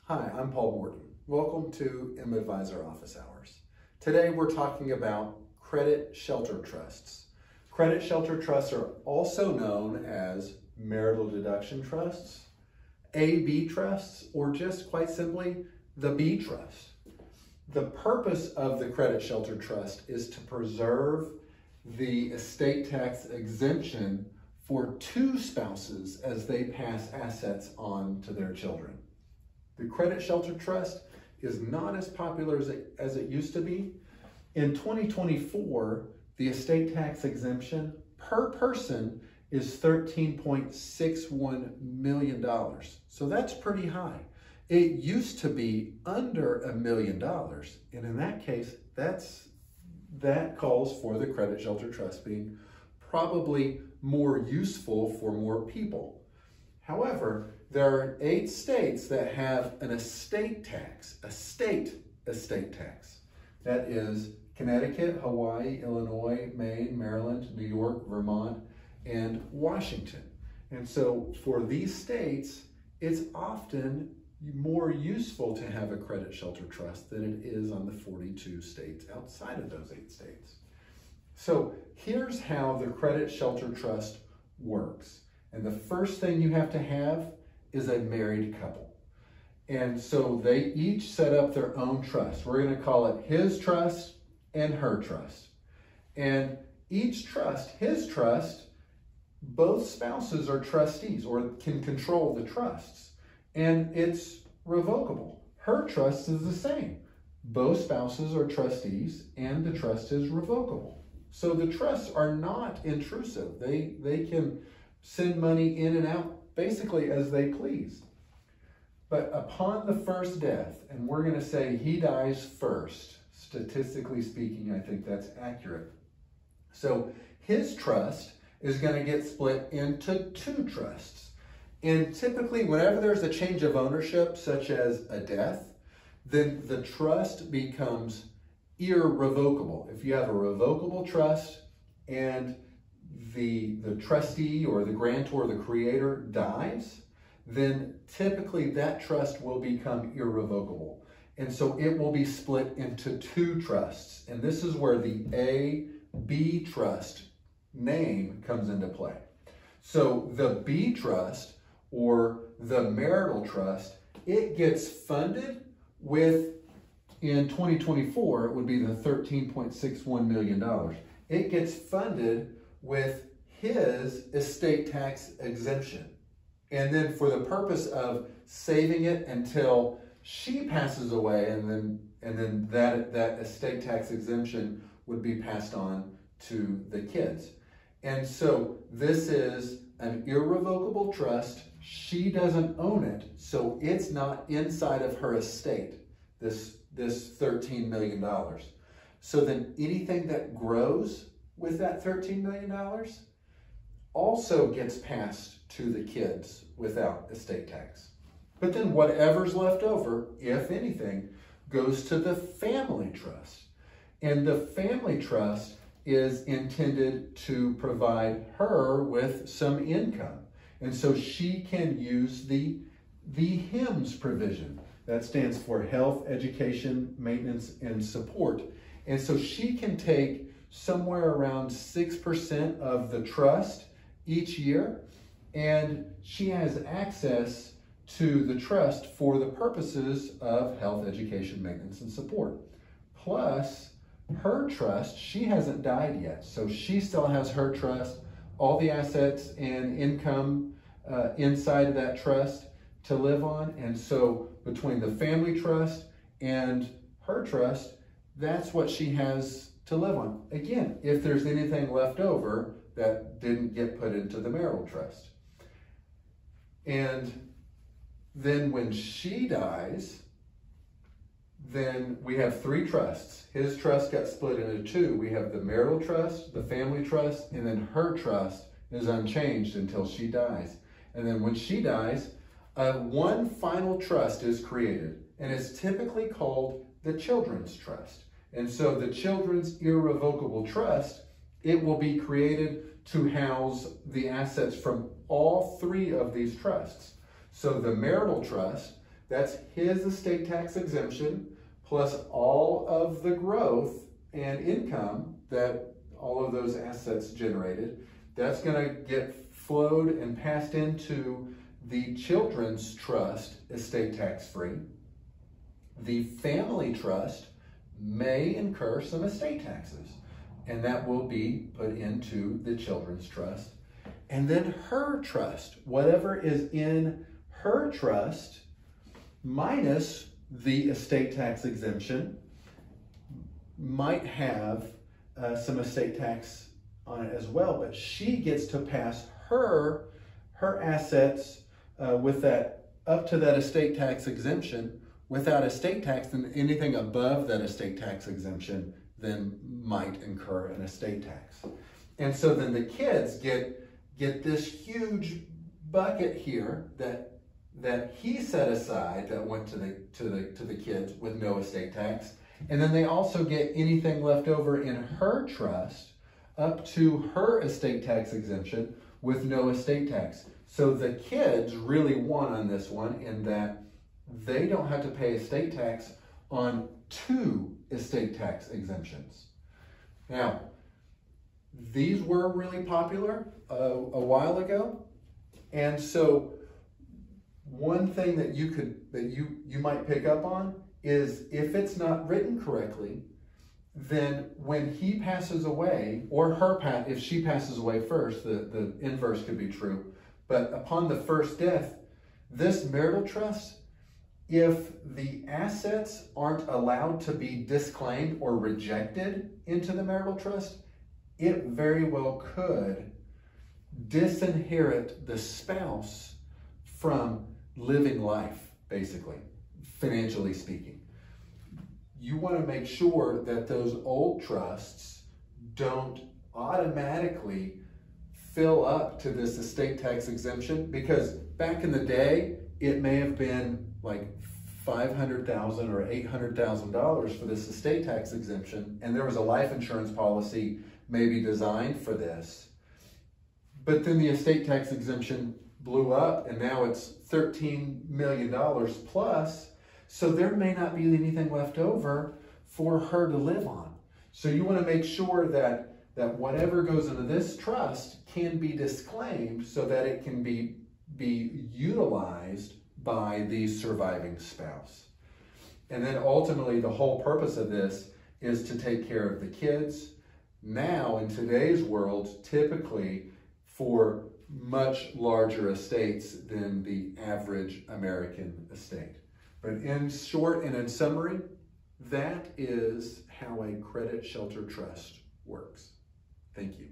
Hi, I'm Paul Morton. Welcome to M-Advisor Office Hours. Today we're talking about credit shelter trusts. Credit shelter trusts are also known as marital deduction trusts, AB trusts, or just quite simply the B trust. The purpose of the credit shelter trust is to preserve the estate tax exemption for two spouses as they pass assets on to their children. The credit shelter trust is not as popular as it used to be. In 2024, the estate tax exemption per person is $13.61 million. So that's pretty high. It used to be under $1 million. And in that case, that calls for the credit shelter trust being probably more useful for more people. However, there are 8 states that have an estate tax, a state estate tax. That is Connecticut, Hawaii, Illinois, Maine, Maryland, New York, Vermont, and Washington. And so for these states, it's often more useful to have a credit shelter trust than it is on the 42 states outside of those 8 states. So here's how the credit shelter trust works. And the first thing you have to have is a married couple. And so they each set up their own trust. We're going to call it his trust and her trust. And each trust, his trust, both spouses are trustees or can control the trusts. And it's revocable. Her trust is the same. Both spouses are trustees and the trust is revocable. So the trusts are not intrusive. They can send money in and out basically as they please. But upon the first death, and we're going to say he dies first, statistically speaking, I think that's accurate. So his trust is going to get split into 2 trusts. And typically, whenever there's a change of ownership, such as a death, then the trust becomes irrevocable. If you have a revocable trust and the trustee or the grantor, the creator dies, then typically that trust will become irrevocable. And so it will be split into 2 trusts. And this is where the A-B trust name comes into play. So the B trust or the marital trust, it gets funded with, in 2024, it would be the $13.61 million. It gets funded with his estate tax exemption. And then for the purpose of saving it until she passes away, and then that estate tax exemption would be passed on to the kids. And so this is an irrevocable trust. She doesn't own it, so it's not inside of her estate, this $13 million. So then anything that grows with that $13 million also gets passed to the kids without estate tax. But then whatever's left over, if anything, goes to the family trust. And the family trust is intended to provide her with some income. And so she can use the HIMSS provision. That stands for Health, Education, Maintenance, and Support. And so she can take somewhere around 6% of the trust each year, and she has access to the trust for the purposes of health, education, maintenance, and support. Plus, her trust, she hasn't died yet, so she still has her trust, all the assets and income inside of that trust to live on. And so between the family trust and her trust, that's what she has to live on. Again, if there's anything left over that didn't get put into the marital trust. And then when she dies, then we have 3 trusts. His trust got split into 2. We have the marital trust, the family trust, and then her trust is unchanged until she dies. And then when she dies, one final trust is created, and it's typically called the children's trust. And so the children's irrevocable trust, it will be created to house the assets from all 3 of these trusts. So the marital trust That's his estate tax exemption plus all of the growth and income that all of those assets generated. That's going to get flowed and passed into the children's trust, estate tax free. The family trust may incur some estate taxes, and that will be put into the children's trust. And then her trust, whatever is in her trust minus the estate tax exemption, might have some estate tax on it as well, but she gets to pass her assets with that up to that estate tax exemption without estate tax, and anything above that estate tax exemption then might incur an estate tax. And so then the kids get this huge bucket here that he set aside that went to the kids with no estate tax. And then they also get anything left over in her trust up to her estate tax exemption with no estate tax. So the kids really won on this one in that they don't have to pay estate tax on 2 estate tax exemptions. Now, these were really popular a while ago. And so one thing that you might pick up on is if it's not written correctly, then when he passes away, or if she passes away first, the inverse could be true, but upon the first death, this marital trust, if the assets aren't allowed to be disclaimed or rejected into the marital trust, it very well could disinherit the spouse from living life, basically, financially speaking. You want to make sure that those old trusts don't automatically fill up to this estate tax exemption, because back in the day, it may have been like $500,000 or $800,000 for this estate tax exemption, and there was a life insurance policy maybe designed for this. But then the estate tax exemption blew up, and now it's $13 million plus, so there may not be anything left over for her to live on. So you want to make sure that whatever goes into this trust can be disclaimed so that it can be utilized by the surviving spouse. And then ultimately the whole purpose of this is to take care of the kids. Now in today's world, typically for much larger estates than the average American estate. But in short and in summary, that is how a credit shelter trust works. Thank you.